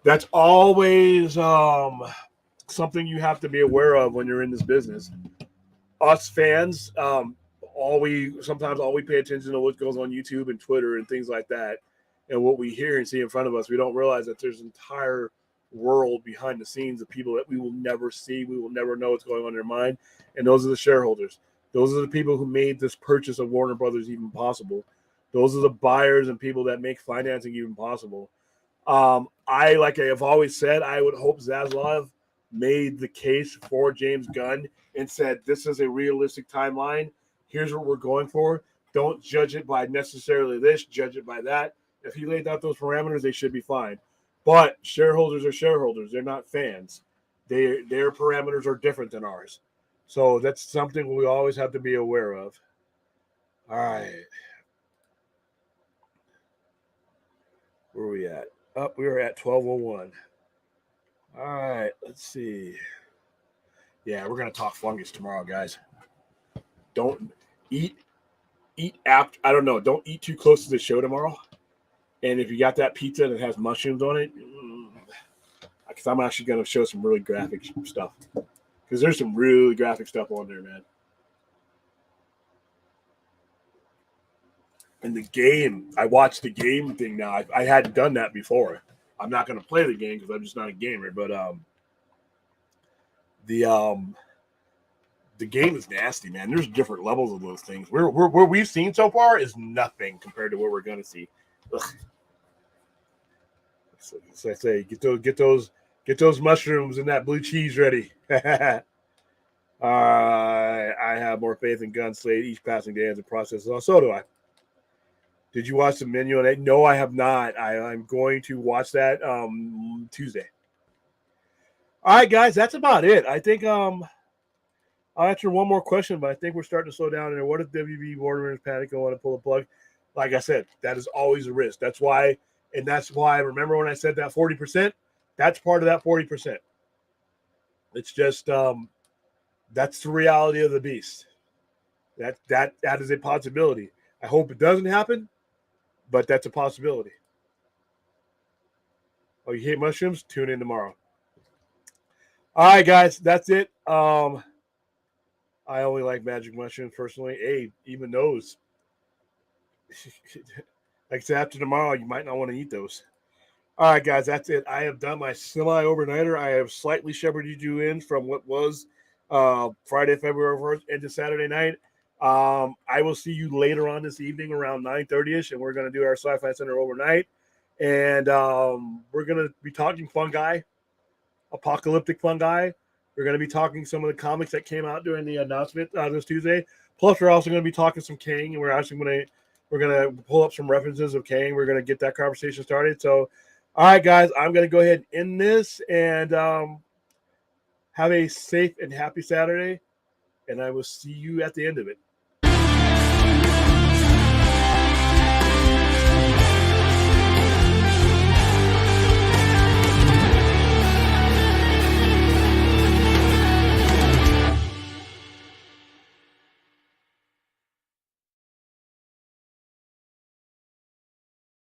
That's always something you have to be aware of when you're in this business. Us fans, all we pay attention to what goes on YouTube and Twitter and things like that, and what we hear and see in front of us. We don't realize that there's an entire world behind the scenes of people that we will never see. We will never know what's going on in their mind. And those are the shareholders. Those are the people who made this purchase of Warner Brothers even possible. Those are the buyers and people that make financing even possible. Like I have always said, I would hope Zaslav made the case for James Gunn and said, this is a realistic timeline. Here's what we're going for. Don't judge it by necessarily this, judge it by that. If he laid out those parameters, they should be fine. But shareholders are shareholders. They're not fans. Their parameters are different than ours. So that's something we always have to be aware of. All right. Where are we at? We are at 12:01. All right. Let's see. Yeah, we're going to talk fungus tomorrow, guys. Don't eat after. I don't know. Don't eat too close to the show tomorrow. And if you got that pizza that has mushrooms on it, because I'm actually going to show some really graphic stuff. Because there's some really graphic stuff on there, man. And the game, I watched the game thing now. I hadn't done that before. I'm not going to play the game because I'm just not a gamer. But the game is nasty, man. There's different levels of those things. What we've seen so far is nothing compared to what we're going to see. Ugh. So I say, get those mushrooms and that blue cheese ready. I have more faith in Gunslade each passing day as a process. So do I. Did you watch the menu on it? No, I have not. I'm going to watch that Tuesday. All right, guys, that's about it. I think I'll answer one more question, but I think we're starting to slow down. And what if WB Borderlands panic and want to pull a plug? Like I said, that is always a risk. That's why remember when I said that 40%? That's part of that 40%. It's just that's the reality of the beast. That is a possibility. I hope it doesn't happen, but that's a possibility. Oh, you hate mushrooms? Tune in tomorrow. All right, guys, that's it. I only like magic mushrooms personally. Hey, even those. Like I said, after tomorrow, you might not want to eat those. All right, guys, that's it. I have done my semi-overnighter. I have slightly shepherded you in from what was Friday, February 1st into Saturday night. I will see you later on this evening around 9:30ish, and we're going to do our Sci-Fi Center overnight. And we're going to be talking fungi, apocalyptic fungi. We're going to be talking some of the comics that came out during the announcement this Tuesday. Plus, we're also going to be talking some Kang, and we're going to pull up some references of Kang. We're going to get that conversation started. So, all right, guys, I'm going to go ahead and end this and have a safe and happy Saturday, and I will see you at the end of it.